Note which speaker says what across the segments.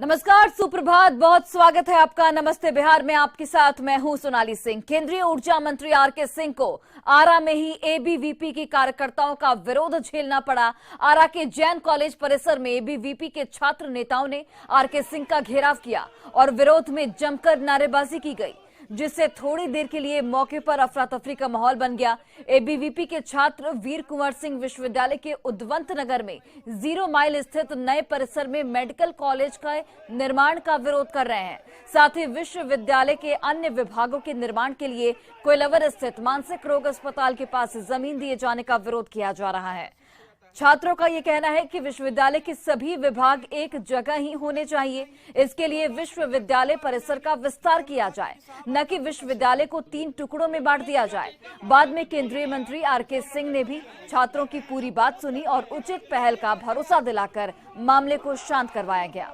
Speaker 1: नमस्कार, सुप्रभात, बहुत स्वागत है आपका नमस्ते बिहार में। आपके साथ मैं हूं सोनाली सिंह। केंद्रीय ऊर्जा मंत्री आरके सिंह को आरा में ही एबीवीपी के कार्यकर्ताओं का विरोध झेलना पड़ा। आरा के जैन कॉलेज परिसर में एबीवीपी के छात्र नेताओं ने आरके सिंह का घेराव किया और विरोध में जमकर नारेबाजी की गई, जिससे थोड़ी देर के लिए मौके पर अफरा तफरी का माहौल बन गया। एबीवीपी के छात्र वीर कुंवर सिंह विश्वविद्यालय के उद्वंत नगर में 0 माइल स्थित नए परिसर में मेडिकल कॉलेज का निर्माण का विरोध कर रहे हैं। साथ ही विश्वविद्यालय के अन्य विभागों के निर्माण के लिए कोइलवर स्थित मानसिक रोग अस्पताल के पास जमीन दिए जाने का विरोध किया जा रहा है। छात्रों का यह कहना है कि विश्वविद्यालय के सभी विभाग एक जगह ही होने चाहिए। इसके लिए विश्वविद्यालय परिसर का विस्तार किया जाए, न कि विश्वविद्यालय को 3 टुकड़ों में बांट दिया जाए। बाद में केंद्रीय मंत्री आरके सिंह ने भी छात्रों की पूरी बात सुनी और उचित पहल का भरोसा दिलाकर मामले को शांत करवाया गया।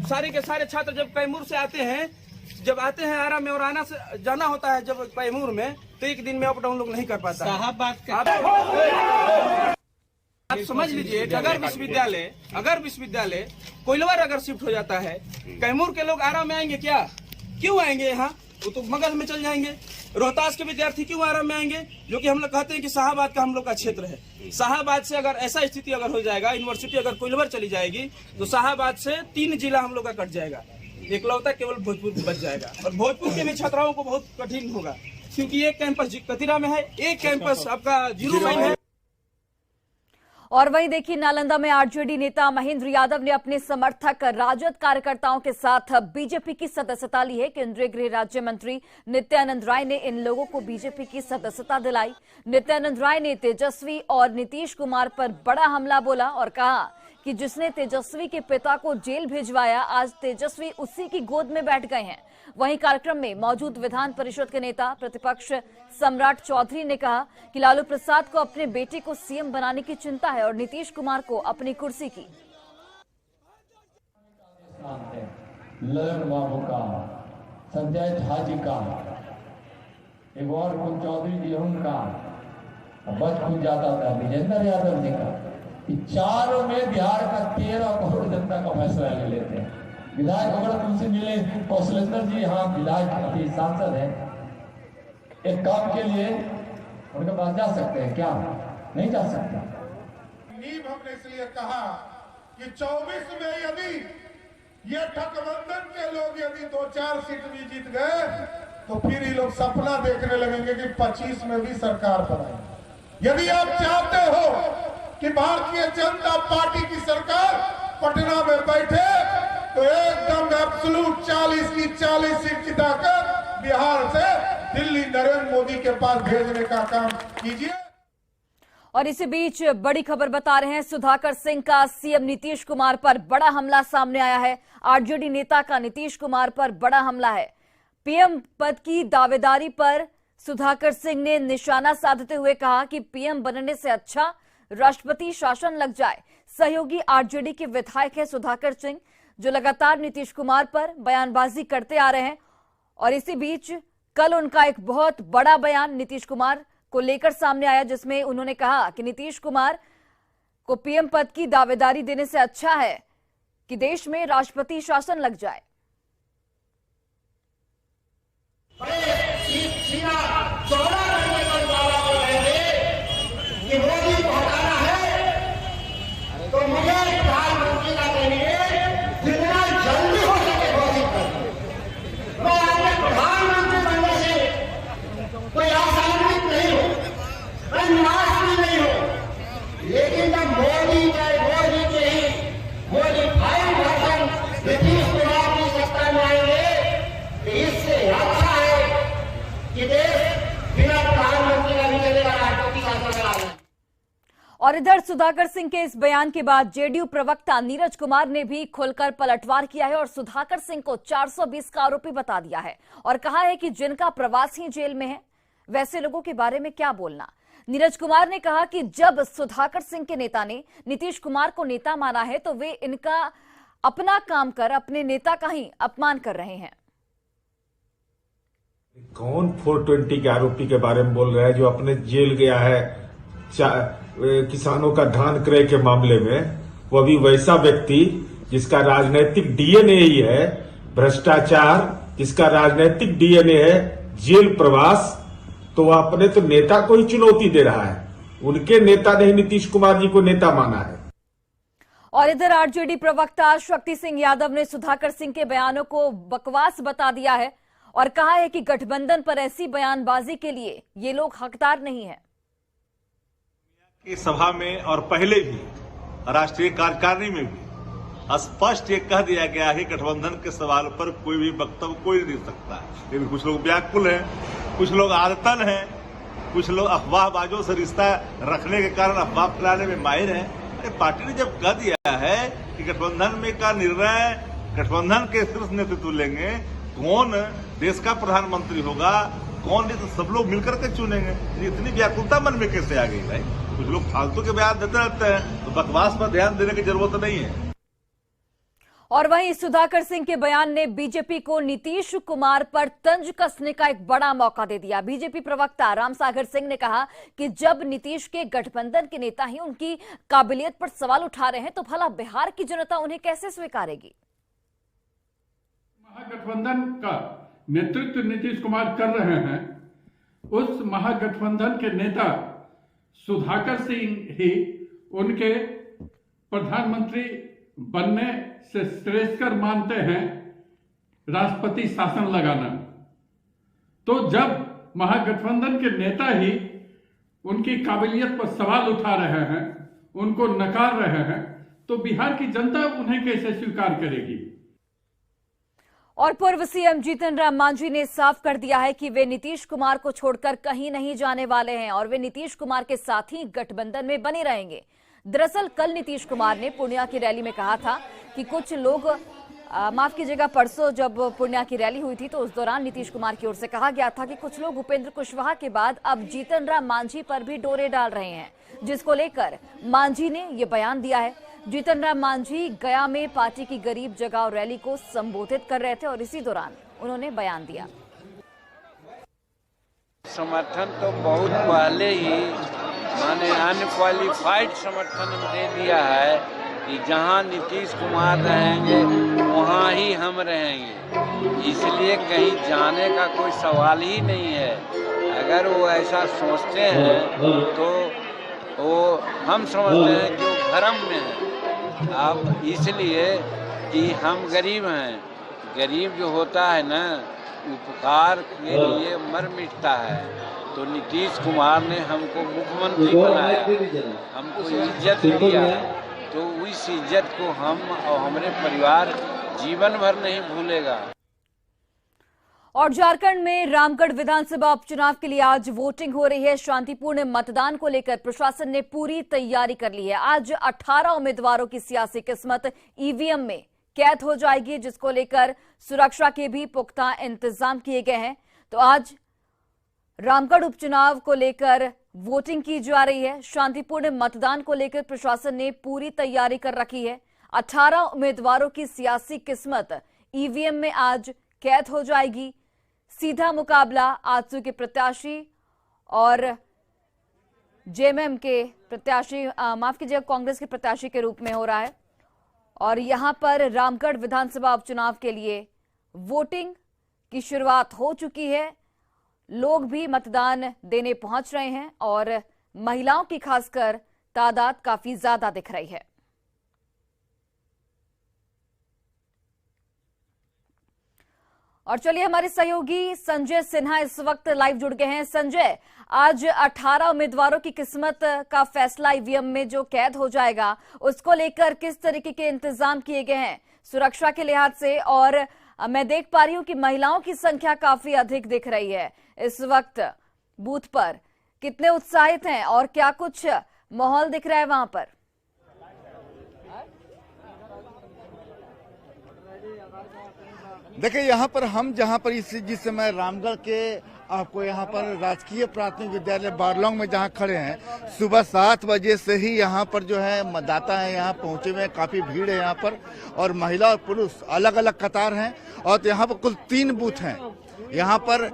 Speaker 2: सारे के सारे छात्र जब कैमूर से आते हैं, जब आते हैं आरा में और आना से जाना होता है जब कैमूर में, तो एक दिन में अप डाउन लोग नहीं कर पाता। आप समझ लीजिए कि अगर विश्वविद्यालय कोइलवर अगर शिफ्ट हो जाता है, कैमूर के लोग आरा में आएंगे क्या? क्यों आएंगे यहाँ? वो तो मगध में चल जाएंगे। रोहतास के विद्यार्थी क्यों आरा में आएंगे? जो कि हम लोग कहते हैं कि शाहाबाद का हम लोग का क्षेत्र है। शाहाबाद से अगर ऐसा स्थिति अगर हो जाएगा, यूनिवर्सिटी अगर कोइलवर चली जाएगी, तो शाहाबाद से 3 जिला हम लोग का कट जाएगा। एकलौता केवल भोजपुर बच जाएगा और भोजपुर के भी छात्राओं को बहुत कठिन होगा, क्योंकि एक कैंपस कतिरा में है, एक कैंपस आपका 0 माइल है।
Speaker 1: और वहीं देखिए, नालंदा में आरजेडी नेता महेंद्र यादव ने अपने समर्थक राजद कार्यकर्ताओं के साथ बीजेपी की सदस्यता ली है। केंद्रीय गृह राज्य मंत्री नित्यानंद राय ने इन लोगों को बीजेपी की सदस्यता दिलाई। नित्यानंद राय ने तेजस्वी और नीतीश कुमार पर बड़ा हमला बोला और कहा कि जिसने तेजस्वी के पिता को जेल भिजवाया, आज तेजस्वी उसी की गोद में बैठ गए हैं। वहीं कार्यक्रम में मौजूद विधान परिषद के नेता प्रतिपक्ष सम्राट चौधरी ने कहा कि लालू प्रसाद को अपने बेटे को सीएम बनाने की चिंता है और नीतीश कुमार को अपनी कुर्सी की।
Speaker 3: ललन बाबू का, संजय झा जी का, एक और कुल चौधरी जी उनका, बचपन जाता था विजेंद्र यादव जी का। चारों में बिहार का 13 करोड़ जनता का फैसला ले लेते हैं। विधायक अगर तुमसे मिले, कौशलेंद्र जी यहाँ विधायक अभी सांसद है, एक काम के लिए उनके पास जा सकते हैं क्या? नहीं जा सकते।
Speaker 4: नींव हमने इसलिए कहा कि 24 में यदि ये गठबंधन के लोग यदि 2-4 सीट भी जीत गए, तो फिर ये लोग सपना देखने लगेंगे कि 25 में भी सरकार बनाएंगे। यदि आप चाहते हो कि भारतीय जनता पार्टी की सरकार पटना में बैठे, तो एकदम एब्सोल्यूट 40 की 40 सीट जिताकर बिहार से दिल्ली नरेंद्र मोदी के पास भेजने का काम कीजिए।
Speaker 1: और इसी बीच बड़ी खबर बता रहे हैं, सुधाकर सिंह का सीएम नीतीश कुमार पर बड़ा हमला सामने आया है। आरजेडी नेता का नीतीश कुमार पर बड़ा हमला है। पीएम पद की दावेदारी पर सुधाकर सिंह ने निशाना साधते हुए कहा कि पीएम बनने से अच्छा राष्ट्रपति शासन लग जाए। सहयोगी आरजेडी के विधायक है सुधाकर सिंह, जो लगातार नीतीश कुमार पर बयानबाजी करते आ रहे हैं। और इसी बीच कल उनका एक बहुत बड़ा बयान नीतीश कुमार को लेकर सामने आया, जिसमें उन्होंने कहा कि नीतीश कुमार को पीएम पद की दावेदारी देने से अच्छा है कि देश में राष्ट्रपति शासन लग जाए। और इधर सुधाकर सिंह के इस बयान के बाद जेडीयू प्रवक्ता नीरज कुमार ने भी खुलकर पलटवार किया है और सुधाकर सिंह को 420 का आरोपी बता दिया है और कहा है कि जिनका प्रवासी जेल में है, वैसे लोगों के बारे में क्या बोलना। नीरज कुमार ने कहा कि जब सुधाकर सिंह के नेता ने नीतीश कुमार को नेता माना है, तो वे इनका अपना काम कर अपने नेता का ही अपमान कर रहे हैं।
Speaker 5: कौन 420 के आरोपी के बारे में बोल रहा है जो अपने जेल गया है किसानों का धान क्रय के मामले में? वो अभी वैसा व्यक्ति जिसका राजनीतिक डीएनए ही है भ्रष्टाचार, जिसका राजनीतिक डीएनए है जेल प्रवास, तो वह अपने तो नेता को ही चुनौती दे रहा है। उनके नेता ने ही नीतीश कुमार जी को नेता माना है।
Speaker 1: और इधर आरजेडी प्रवक्ता शक्ति सिंह यादव ने सुधाकर सिंह के बयानों को बकवास बता दिया है और कहा है कि गठबंधन पर ऐसी बयानबाजी के लिए ये लोग हकदार नहीं है।
Speaker 6: इस सभा में और पहले भी राष्ट्रीय कार्यकारिणी में भी स्पष्ट ये कह दिया गया है गठबंधन के सवाल पर कोई भी वक्तव्य कोई नहीं दे सकता है। लेकिन कुछ लोग व्याकुल हैं, कुछ लोग आदतन हैं, कुछ लोग अफवाहबाजों से रिश्ता रखने के कारण अफवाह फैलाने में माहिर हैं। अरे पार्टी ने जब कह दिया है कि गठबंधन में का निर्णय गठबंधन के शीर्ष नेतृत्व लेंगे, कौन देश का प्रधानमंत्री होगा, कौन नहीं, तो सब लोग मिलकर के चुनेंगे। इतनी व्याकुलता मन में कैसे आ गई भाई? कुछ लोग फालतू के बयान देते रहते हैं, तो बकवास पर ध्यान देने की जरूरत नहीं है।
Speaker 1: और वहीं सुधाकर सिंह के बयान ने बीजेपी को नीतीश कुमार पर तंज कसने का एक बड़ा मौका दे दिया। बीजेपी प्रवक्ता रामसागर सिंह ने कहा कि जब नीतीश के गठबंधन के नेता ही उनकी काबिलियत पर सवाल उठा रहे हैं तो भला बिहार की जनता उन्हें कैसे स्वीकारेगी?
Speaker 7: महागठबंधन का नेतृत्व नीतीश कुमार कर रहे हैं। उस महागठबंधन के नेता सुधाकर सिंह ही उनके प्रधानमंत्री बनने से श्रेष्ठकर मानते हैं राष्ट्रपति शासन लगाना। तो जब महागठबंधन के नेता ही उनकी काबिलियत पर सवाल उठा रहे हैं, उनको नकार रहे हैं, तो बिहार की जनता उन्हें कैसे स्वीकार करेगी?
Speaker 1: और पूर्व सीएम जीतन राम मांझी ने साफ कर दिया है कि वे नीतीश कुमार को छोड़कर कहीं नहीं जाने वाले हैं और वे नीतीश कुमार के साथ ही गठबंधन में बने रहेंगे। दरअसल कल नीतीश कुमार ने पूर्णिया की रैली में कहा था कि कुछ लोग माफ कीजिएगा, परसों जब पूर्णिया की रैली हुई थी तो उस दौरान नीतीश कुमार की ओर से कहा गया था कि कुछ लोग उपेंद्र कुशवाहा के बाद अब जीतन राम मांझी पर भी डोरे डाल रहे हैं, जिसको लेकर मांझी ने ये बयान दिया है। जीतन राम मांझी गया में पार्टी की गरीब जगाओ रैली को संबोधित कर रहे थे और इसी दौरान उन्होंने बयान दिया।
Speaker 8: समर्थन तो बहुत पहले ही माने अनक्वालिफाइड समर्थन दे दिया है कि जहां नीतीश कुमार रहेंगे वहां ही हम रहेंगे, इसलिए कहीं जाने का कोई सवाल ही नहीं है। अगर वो ऐसा सोचते हैं तो वो हम समझते हैं जो भ्रम में है। अब इसलिए कि हम गरीब हैं, गरीब जो होता है ना उपकार के लिए मर मिटता है। तो नीतीश कुमार ने हमको मुख्यमंत्री बनाया, हमको इज्जत दिया, तो उस इज्जत को हम और हमारे परिवार जीवन भर नहीं भूलेगा।
Speaker 1: और झारखंड में रामगढ़ विधानसभा उपचुनाव के लिए आज वोटिंग हो रही है। शांतिपूर्ण मतदान को लेकर प्रशासन ने पूरी तैयारी कर ली है। आज 18 उम्मीदवारों की सियासी किस्मत ईवीएम में कैद हो जाएगी, जिसको लेकर सुरक्षा के भी पुख्ता इंतजाम किए गए हैं। तो आज रामगढ़ उपचुनाव को लेकर वोटिंग की जा रही है। शांतिपूर्ण मतदान को लेकर प्रशासन ने पूरी तैयारी कर रखी है। 18 उम्मीदवारों की सियासी किस्मत ईवीएम में आज कैद हो जाएगी। सीधा मुकाबला आजसू के प्रत्याशी और जेएमएम के प्रत्याशी माफ कीजिएगा कांग्रेस के प्रत्याशी के रूप में हो रहा है। और यहां पर रामगढ़ विधानसभा उपचुनाव के लिए वोटिंग की शुरुआत हो चुकी है। लोग भी मतदान देने पहुंच रहे हैं और महिलाओं की खासकर तादाद काफी ज्यादा दिख रही है। और चलिए हमारे सहयोगी संजय सिन्हा इस वक्त लाइव जुड़ गए हैं। संजय, आज 18 उम्मीदवारों की किस्मत का फैसला ईवीएम में जो कैद हो जाएगा, उसको लेकर किस तरीके के इंतजाम किए गए हैं सुरक्षा के लिहाज से? और मैं देख पा रही हूं कि महिलाओं की संख्या काफी अधिक दिख रही है इस वक्त बूथ पर। कितने उत्साहित हैं और क्या कुछ माहौल दिख रहा है वहां पर?
Speaker 9: देखिए यहाँ पर हम जहाँ पर जिस समय रामगढ़ के आपको यहाँ पर राजकीय प्राथमिक विद्यालय बारलोंग में जहाँ खड़े हैं, सुबह 7 बजे से ही यहाँ पर जो है मतदाता है यहाँ पहुँचे हुए हैं। काफ़ी भीड़ है यहाँ पर और महिला और पुरुष अलग अलग कतार हैं। और तो यहाँ पर कुल 3 बूथ हैं यहाँ पर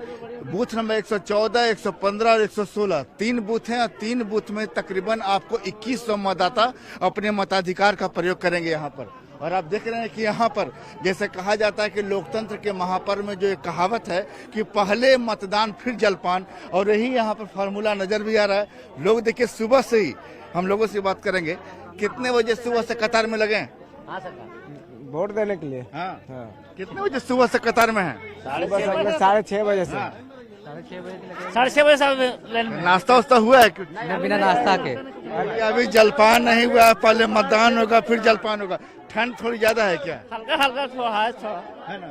Speaker 9: बूथ नंबर 114, 115 और 116 3 बूथ हैं और 3 बूथ में तकरीबन आपको 2100 मतदाता अपने मताधिकार का प्रयोग करेंगे यहाँ पर। और आप देख रहे हैं कि यहाँ पर जैसे कहा जाता है कि लोकतंत्र के महापर्व में जो एक कहावत है कि पहले मतदान फिर जलपान, और यही यहाँ पर फार्मूला नजर भी आ रहा है। लोग देखिए सुबह से ही हम लोगों से बात करेंगे, कितने बजे सुबह से कतार में लगे?
Speaker 10: वोट देने के लिए।
Speaker 9: हाँ। कितने बजे सुबह से कतार में है?
Speaker 10: 6:30 बजे से।
Speaker 11: 6:30 बजे से।
Speaker 9: नाश्ता वास्ता हुआ है?
Speaker 10: बिना नाश्ता के
Speaker 9: अभी जलपान नहीं हुआ, पहले मतदान होगा फिर जलपान होगा। ठंड थोड़ी ज्यादा है क्या?
Speaker 11: हल्का हल्का
Speaker 9: है ना।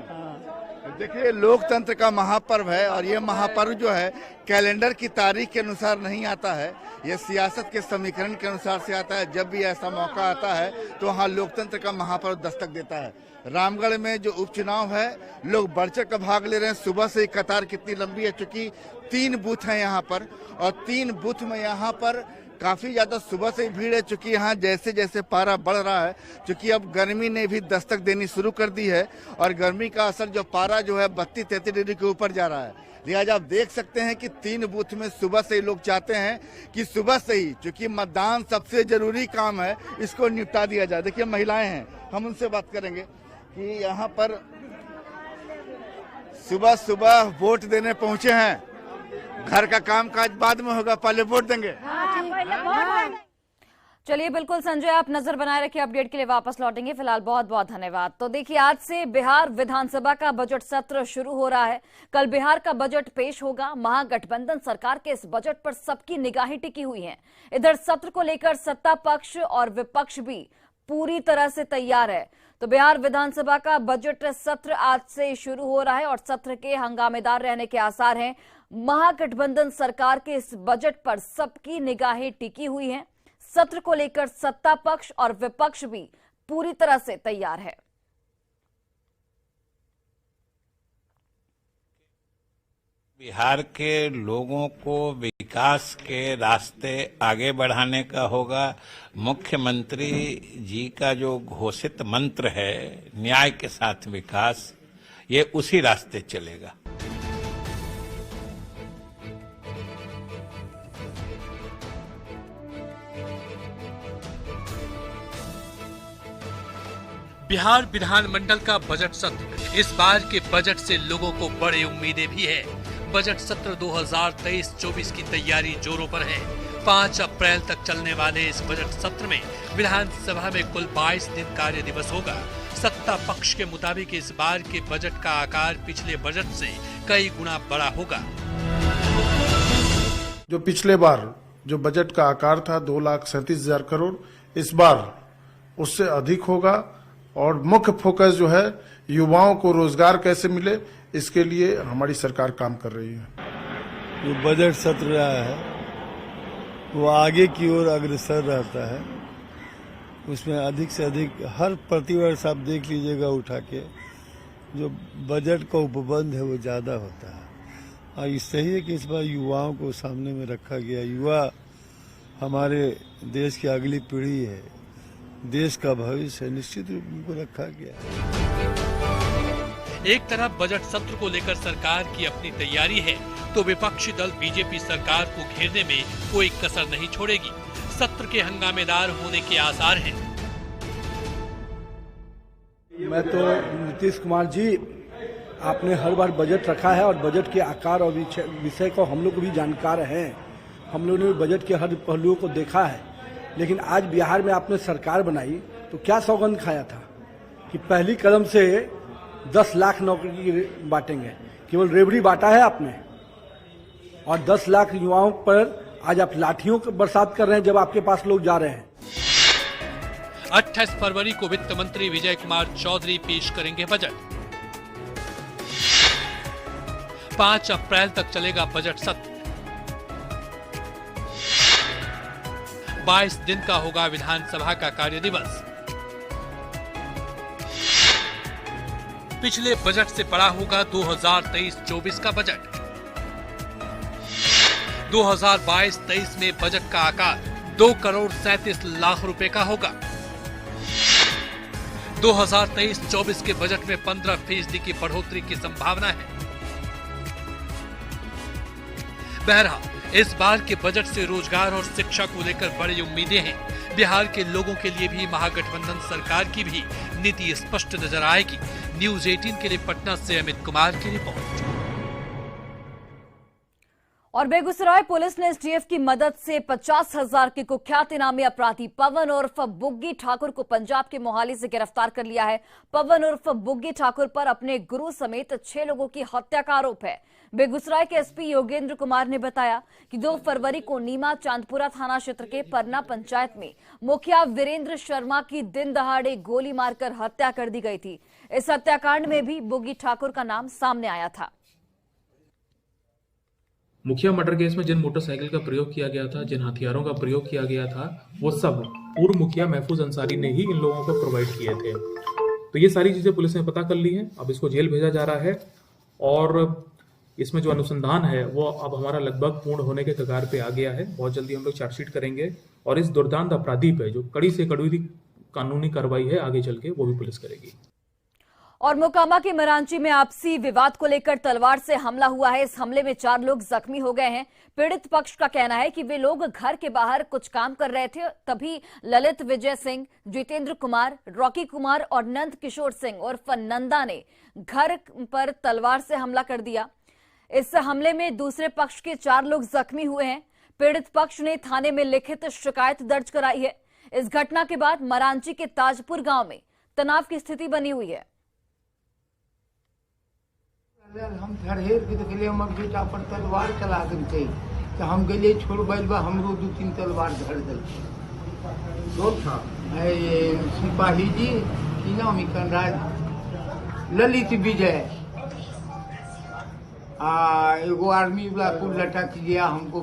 Speaker 9: देखिए लोकतंत्र का महापर्व है और ये महापर्व जो है कैलेंडर की तारीख के अनुसार नहीं आता है, ये सियासत के समीकरण के अनुसार से आता है। जब भी ऐसा मौका आता है तो वहाँ लोकतंत्र का महापर्व दस्तक देता है। रामगढ़ में जो उपचुनाव है लोग बढ़ चढ़ कर भाग ले रहे हैं। सुबह से ही कतार कितनी लंबी है, चूंकि 3 बूथ हैं यहाँ पर और 3 बूथ में यहाँ पर काफी ज्यादा सुबह से ही भीड़ है। चूंकि यहाँ जैसे जैसे पारा बढ़ रहा है, चूंकि अब गर्मी ने भी दस्तक देनी शुरू कर दी है और गर्मी का असर जो पारा जो है 32-33 डिग्री के ऊपर जा रहा है। लिहाजा आप देख सकते हैं कि 3 बूथ में सुबह से ही लोग चाहते हैं कि सुबह से ही, चूंकि मतदान सबसे जरूरी काम है, इसको निपटा दिया जाए। देखिए महिलाएं हैं, हम उनसे बात करेंगे कि यहाँ पर सुबह सुबह वोट देने पहुंचे हैं। घर का काम काज बाद में होगा, पहले वोट देंगे।
Speaker 1: चलिए बिल्कुल संजय, आप नजर बनाए रखिए, अपडेट के लिए वापस लौटेंगे। फिलहाल बहुत बहुत धन्यवाद। तो देखिए आज से बिहार विधानसभा का बजट सत्र शुरू हो रहा है। कल बिहार का बजट पेश होगा। महागठबंधन सरकार के इस बजट पर सबकी निगाहें टिकी हुई हैं। इधर सत्र को लेकर सत्ता पक्ष और विपक्ष भी पूरी तरह से तैयार है। तो बिहार विधानसभा का बजट सत्र आज से शुरू हो रहा है और सत्र के हंगामेदार रहने के आसार हैं। महागठबंधन सरकार के इस बजट पर सबकी निगाहें टिकी हुई हैं। सत्र को लेकर सत्ता पक्ष और विपक्ष भी पूरी तरह से तैयार है।
Speaker 8: बिहार के लोगों को विकास के रास्ते आगे बढ़ाने का होगा। मुख्यमंत्री जी का जो घोषित मंत्र है न्याय के साथ विकास, ये उसी रास्ते चलेगा।
Speaker 12: बिहार विधानमंडल का बजट सत्र, इस बार के बजट से लोगों को बड़ी उम्मीदें भी है। बजट सत्र 2023-24 की तैयारी जोरों पर है। 5 अप्रैल तक चलने वाले इस बजट सत्र में विधानसभा में कुल 22 दिन कार्य दिवस होगा। सत्ता पक्ष के मुताबिक इस बार के बजट का आकार पिछले बजट से कई गुना बड़ा होगा।
Speaker 13: जो पिछले बार जो बजट का आकार था 2,37,000 करोड़, इस बार उससे अधिक होगा और मुख्य फोकस जो है युवाओं को रोजगार कैसे मिले, इसके लिए हमारी सरकार काम कर रही है।
Speaker 14: जो बजट सत्र रहा है वो आगे की ओर अग्रसर रहता है। उसमें अधिक से अधिक हर प्रतिवर्ष आप देख लीजिएगा उठा के, जो बजट का उपबंध है वो ज्यादा होता है। और इससे ही है कि इस बार युवाओं को सामने में रखा गया। युवा हमारे देश की अगली पीढ़ी है, देश का भविष्य, निश्चित रूप में उनको रखा गया।
Speaker 12: एक तरफ बजट सत्र को लेकर सरकार की अपनी तैयारी है, तो विपक्षी दल बीजेपी सरकार को घेरने में कोई कसर नहीं छोड़ेगी। सत्र के हंगामेदार होने के आसार हैं।
Speaker 15: मैं तो नीतीश कुमार जी, आपने हर बार बजट रखा है और बजट के आकार और विषय को हम लोग भी जानकार हैं। हम लोगों ने बजट के हर पहलुओं को देखा है। लेकिन आज बिहार में आपने सरकार बनाई तो क्या सौगंध खाया था कि पहली कदम से 10 लाख नौकरी बांटेंगे। केवल रेवड़ी बांटा है आपने और 10 लाख युवाओं पर आज आप लाठियों की बरसात कर रहे हैं जब आपके पास लोग जा रहे हैं।
Speaker 12: 28 फरवरी को वित्त मंत्री विजय कुमार चौधरी पेश करेंगे बजट। 5 अप्रैल तक चलेगा बजट सत्र। 22 दिन का होगा विधानसभा का कार्य दिवस। पिछले बजट से बड़ा होगा 2023-24 का बजट। 2022-23 में बजट का आकार 2,37,00,000 रुपए का होगा। 2023-24 के बजट में 15% की बढ़ोतरी की संभावना है। बहरहाल इस बार के बजट से रोजगार और शिक्षा को लेकर बड़ी उम्मीदें हैं। बिहार के लोगों के लिए भी महागठबंधन सरकार की भी नीति स्पष्ट नजर आएगी। न्यूज 18 के लिए पटना से अमित कुमार की रिपोर्ट।
Speaker 1: और बेगूसराय पुलिस ने एसटीएफ की मदद से 50,000 के कुख्यात इनामी अपराधी पवन उर्फ बुग्गी ठाकुर को पंजाब के मोहाली से गिरफ्तार कर लिया है। पवन उर्फ बुग्गी ठाकुर पर अपने गुरु समेत 6 लोगों की हत्या का आरोप है। बेगूसराय के एसपी योगेंद्र कुमार ने बताया कि 2 फरवरी को नीमा चांदपुरा थाना क्षेत्र के परना पंचायत में मुखिया वीरेंद्र शर्मा की दिन दहाड़े गोली मारकर हत्या कर दी गई थी। इस हत्याकांड में भी बुग्गी ठाकुर का नाम सामने आया था।
Speaker 16: मुखिया मर्डर केस में जिन मोटरसाइकिल का प्रयोग किया गया था, जिन हथियारों का प्रयोग किया गया था, वो सब पूर्व मुखिया महफूज अंसारी ने ही इन लोगों को प्रोवाइड किए थे। तो ये सारी चीजें पुलिस ने पता कर ली हैं। अब इसको जेल भेजा जा रहा है और इसमें जो अनुसंधान है वो अब हमारा लगभग पूर्ण होने के कगार पे आ गया है। बहुत जल्दी हम लोग चार्जशीट करेंगे और इस दुर्दांत अपराधी पे जो कड़ी से कड़ी कानूनी कार्रवाई है आगे चल के वो भी पुलिस करेगी।
Speaker 1: और मोकामा के मरांची में आपसी विवाद को लेकर तलवार से हमला हुआ है। इस हमले में 4 लोग जख्मी हो गए हैं। पीड़ित पक्ष का कहना है कि वे लोग घर के बाहर कुछ काम कर रहे थे, तभी ललित विजय सिंह, जितेंद्र कुमार, रॉकी कुमार और नंद किशोर सिंह उर्फ नंदा ने घर पर तलवार से हमला कर दिया। इस हमले में दूसरे पक्ष के 4 लोग जख्मी हुए हैं। पीड़ित पक्ष ने थाने में लिखित शिकायत दर्ज कराई है। इस घटना के बाद मरांची के ताजपुर गांव में तनाव की स्थिति बनी हुई है।
Speaker 17: हम धड़ेर के देखलिए हमर बेटा पर तलवार चला देलकै तो हम गेलिए छोड़बैल बा, हमरो 2-3 तलवार धर देलकै। कौन था? सिपाही जी की नाम है कनराज, ललित विजय, एगो आर्मी वाला कुल लटक गया, हमको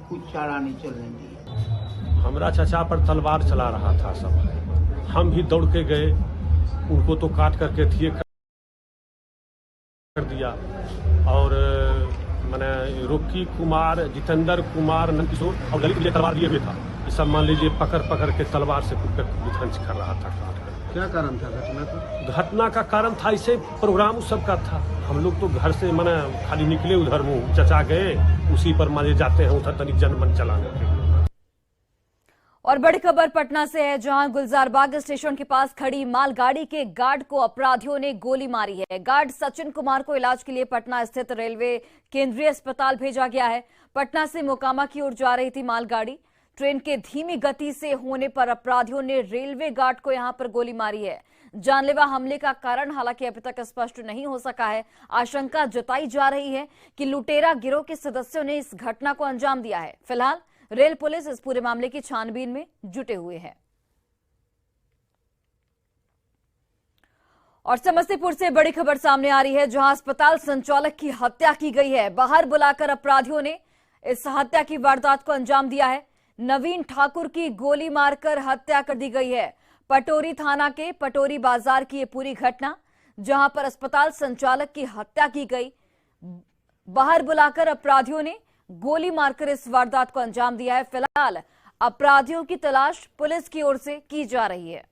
Speaker 17: कुछ चारा नहीं चलने दिया।
Speaker 18: हमरा चाचा पर तलवार चला रहा था सब, हम भी दौड़ के गए, उनको तो काट करके थिए कर दिया। और मैंने रॉकी कुमार, जितेंद्र कुमार, नंद किशोर और ललित विजय तलवार लिए हुए था। ये सब मान लीजिए पकड़ के तलवार से विध्वंस कर रहा था।
Speaker 19: क्या कारण था घटना का?
Speaker 18: घटना का कारण था इसे प्रोग्राम सब का था। हम लोग तो घर से मैंने खाली निकले, उधर मुँह चचा गए, उसी पर माने जाते हैं उधर तनिक जनमन चलाने के।
Speaker 1: और बड़ी खबर पटना से है, जहां गुलजारबाग स्टेशन के पास खड़ी मालगाड़ी के गार्ड को अपराधियों ने गोली मारी है। गार्ड सचिन कुमार को इलाज के लिए पटना स्थित रेलवे केंद्रीय अस्पताल भेजा गया है। पटना से मोकामा की ओर जा रही थी मालगाड़ी। ट्रेन के धीमी गति से होने पर अपराधियों ने रेलवे गार्ड को यहां पर गोली मारी है। जानलेवा हमले का कारण हालांकि अभी तक स्पष्ट नहीं हो सका है। आशंका जताई जा रही है कि लुटेरा गिरोह के सदस्यों ने इस घटना को अंजाम दिया है। फिलहाल रेल पुलिस इस पूरे मामले की छानबीन में जुटे हुए हैं। और समस्तीपुर से बड़ी खबर सामने आ रही है, जहां अस्पताल संचालक की हत्या की गई है। बाहर बुलाकर अपराधियों ने इस हत्या की वारदात को अंजाम दिया है। नवीन ठाकुर की गोली मारकर हत्या कर दी गई है। पटोरी थाना के पटोरी बाजार की ये पूरी घटना, जहां पर अस्पताल संचालक की हत्या की गई। बाहर बुलाकर अपराधियों ने गोली मारकर इस वारदात को अंजाम दिया है। फिलहाल अपराधियों की तलाश पुलिस की ओर से की जा रही है।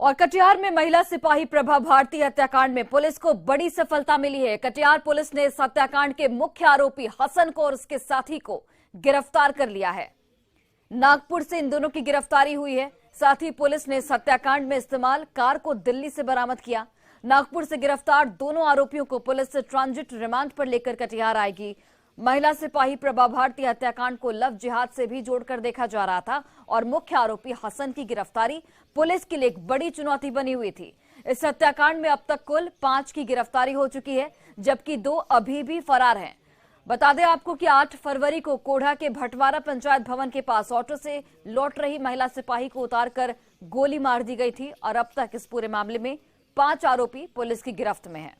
Speaker 1: और कटिहार में महिला सिपाही प्रभा भारती हत्याकांड में पुलिस को बड़ी सफलता मिली है। कटिहार पुलिस ने इस हत्याकांड के मुख्य आरोपी हसन को और उसके साथी को गिरफ्तार कर लिया है। नागपुर से इन दोनों की गिरफ्तारी हुई है। साथ ही पुलिस ने इस हत्याकांड में इस्तेमाल कार को दिल्ली से बरामद किया। नागपुर से गिरफ्तार दोनों आरोपियों को पुलिस ट्रांजिट रिमांड पर लेकर कटिहार आएगी। महिला सिपाही प्रभा भारती हत्याकांड को लव जिहाद से भी जोड़कर देखा जा रहा था और मुख्य आरोपी हसन की गिरफ्तारी पुलिस के लिए एक बड़ी चुनौती बनी हुई थी। इस हत्याकांड में अब तक कुल 5 की गिरफ्तारी हो चुकी है, जबकि 2 अभी भी फरार हैं। बता दें आपको कि 8 फरवरी को कोढ़ा के भटवारा पंचायत भवन के पास ऑटो से लौट रही महिला सिपाही को उतारकर गोली मार दी गई थी और अब तक इस पूरे मामले में 5 आरोपी पुलिस की गिरफ्त में हैं।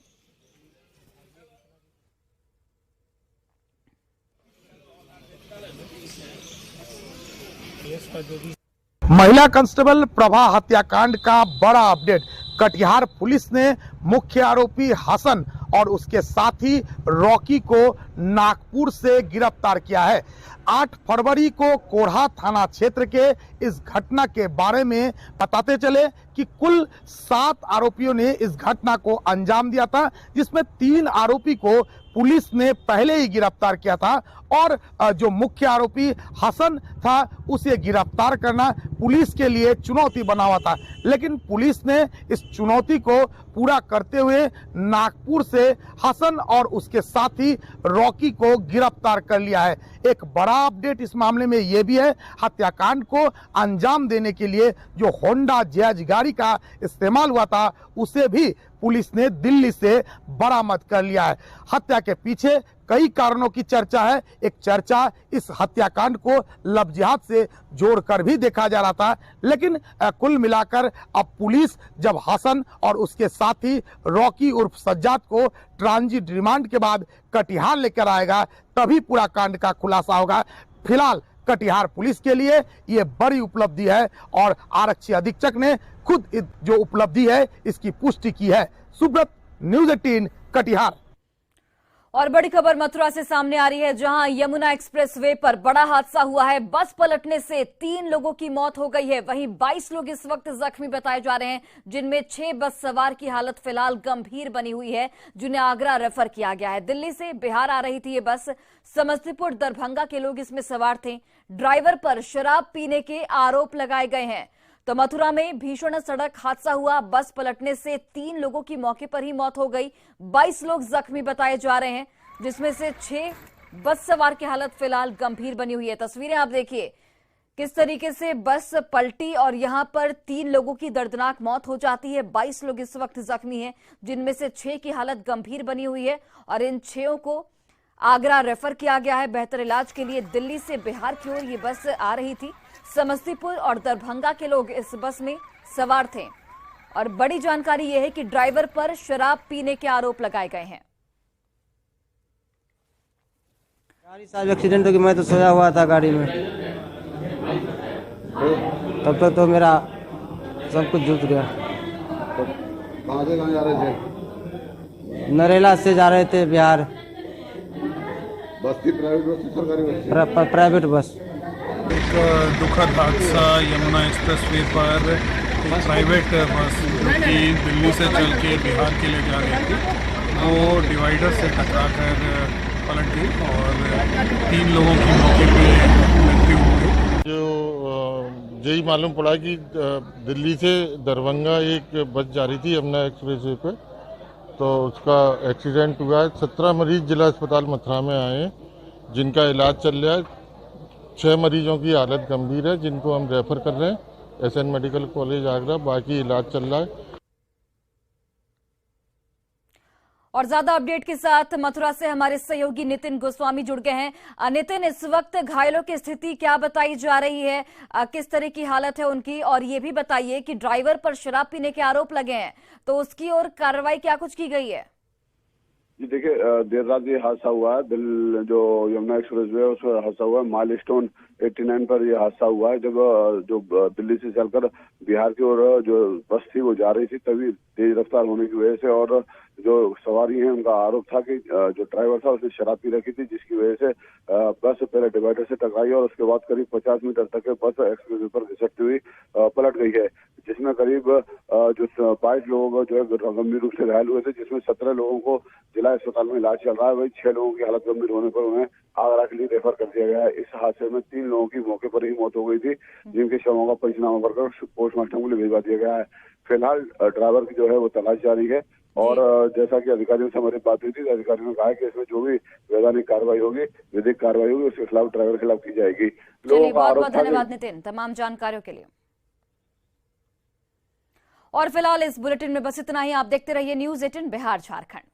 Speaker 20: महिला कांस्टेबल प्रभा हत्याकांड का बड़ा अपडेट। कटिहार पुलिस ने मुख्य आरोपी हसन और उसके साथी रॉकी को नागपुर से गिरफ्तार किया है। 8 फरवरी को कोढ़ा थाना क्षेत्र के इस घटना के बारे में बताते चले कि कुल 7 आरोपियों ने इस घटना को अंजाम दिया था, जिसमें 3 आरोपी को पुलिस ने पहले ही गिरफ्तार किया था और जो मुख्य आरोपी हसन था उसे गिरफ्तार करना पुलिस के लिए चुनौती बना हुआ था। लेकिन पुलिस ने इस चुनौती को पूरा करते हुए नागपुर से हसन और उसके साथी रॉकी को गिरफ्तार कर लिया है। एक बड़ा अपडेट इस मामले में यह भी है, हत्याकांड को अंजाम देने के लिए जो होंडा जैज गाड़ी का इस्तेमाल हुआ था उसे भी पुलिस ने दिल्ली से बरामद कर लिया है। हत्या के पीछे कई कारणों की चर्चा है। एक चर्चा इस हत्याकांड को लव जिहाद से जोड़कर भी देखा जा रहा था, लेकिन कुल मिलाकर अब पुलिस जब हसन और उसके साथी रॉकी उर्फ सज्जाद को ट्रांजिट रिमांड के बाद कटिहार लेकर आएगा तभी पूरा कांड का खुलासा होगा। फिलहाल कटिहार पुलिस के लिए ये बड़ी उपलब्धि है और आरक्षी अधीक्षक ने खुद जो उपलब्धि है इसकी पुष्टि की है। सुब्रत, न्यूज़ 18 कटिहार।
Speaker 1: और बड़ी खबर मथुरा से सामने आ रही है, जहां यमुना एक्सप्रेसवे पर बड़ा हादसा हुआ है। बस पलटने से 3 लोगों की मौत हो गई है, वहीं 22 लोग इस वक्त जख्मी बताए जा रहे हैं, जिनमें 6 बस सवार की हालत फिलहाल गंभीर बनी हुई है, जिन्हें आगरा रेफर किया गया है। दिल्ली से बिहार आ रही थी ये बस, समस्तीपुर दरभंगा के लोग इसमें सवार थे। ड्राइवर पर शराब पीने के आरोप लगाए गए हैं। तो मथुरा में भीषण सड़क हादसा हुआ, बस पलटने से 3 लोगों की मौके पर ही मौत हो गई, 22 लोग जख्मी बताए जा रहे हैं, जिसमें से 6 बस सवार की हालत फिलहाल गंभीर बनी हुई है। तस्वीरें आप देखिए किस तरीके से बस पलटी और यहां पर 3 लोगों की दर्दनाक मौत हो जाती है। 22 लोग इस वक्त जख्मी हैं, जिनमें से 6 की हालत गंभीर बनी हुई है और इन 6 को आगरा रेफर किया गया है बेहतर इलाज के लिए। दिल्ली से बिहार की ओर ये बस आ रही थी। समस्तीपुर और दरभंगा के लोग इस बस में सवार थे और बड़ी जानकारी यह है कि ड्राइवर पर शराब पीने के आरोप लगाए गए हैं।
Speaker 10: गाड़ी साहब एक्सीडेंट हो गया, मैं तो सोया हुआ था गाड़ी में, तब तक तो मेरा सब कुछ जुट गया।
Speaker 19: कहाँ जा रहे थे?
Speaker 10: नरेला से जा रहे थे बिहार।
Speaker 19: बस थी प्राइवेट बस थी सरकारी बस?
Speaker 10: Private bus.
Speaker 21: एक दुखद हादसा यमुना एक्सप्रेसवे पर एक प्राइवेट बस जो कि दिल्ली से चल के बिहार के लिए जा रही थी, वो डिवाइडर से टकरा कर पलट गई और 3 लोगों की मौके पे मृत्यु हो गई।
Speaker 22: जो यही मालूम पड़ा कि दिल्ली से दरभंगा एक बस जा रही थी यमुना एक्सप्रेसवे पे, तो उसका एक्सीडेंट हुआ है। 17 मरीज जिला अस्पताल मथुरा में आए हैं, जिनका इलाज चल रहा है। 6 मरीजों की हालत गंभीर है, जिनको हम रेफर कर रहे हैं SN मेडिकल कॉलेज आगरा, बाकी इलाज चल रहा है।
Speaker 1: और ज्यादा अपडेट के साथ मथुरा से हमारे सहयोगी नितिन गोस्वामी जुड़ गए हैं। नितिन, इस वक्त घायलों की स्थिति क्या बताई जा रही है, किस तरह की हालत है उनकी, और ये भी बताइए कि ड्राइवर पर शराब पीने के आरोप लगे हैं, तो उसकी और कार्रवाई क्या कुछ की गई है?
Speaker 23: जी देखिए, देर रात ये हादसा हुआ है। जो यमुना एक्सप्रेस वे उस पर हादसा हुआ है। माइलस्टोन 89 पर यह हादसा हुआ है, जब जो दिल्ली से चलकर बिहार की ओर जो बस थी वो जा रही थी, तभी तेज रफ्तार होने की वजह से और जो सवारी हैं उनका आरोप था कि जो ड्राइवर था उसने शराब पी रखी थी, जिसकी वजह से बस पहले डिवाइडर से टकराई और उसके बाद करीब 50 मीटर तक बस एक्सप्रेस पर घिसटती हुई पलट गई है, जिसमें करीब जो 22 लोग जो है गंभीर रूप से घायल हुए थे, जिसमें 17 लोगों को जिला अस्पताल में इलाज चल रहा है। वही 6 लोगों की हालत गंभीर होने पर उन्हें आगरा के लिए रेफर कर दिया गया है। इस हादसे में 3 लोगों की मौके पर ही मौत हो गई थी, जिनके शवों का पंचनामा कर पोस्टमार्टम के लिए भिजवा दिया गया है। फिलहाल ड्राइवर की जो है वो तलाश जारी है और जैसा कि अधिकारियों से हमारी बात हुई थी, अधिकारियों ने कहा कि इसमें जो भी वैधानिक कार्रवाई होगी, विधिक कार्रवाई होगी, उसके खिलाफ ड्राइवर के खिलाफ की जाएगी।
Speaker 1: चलिए, बहुत बहुत धन्यवाद नितिन तमाम जानकारियों के लिए। और फिलहाल इस बुलेटिन में बस इतना ही। आप देखते रहिए न्यूज़ 18 बिहार झारखंड।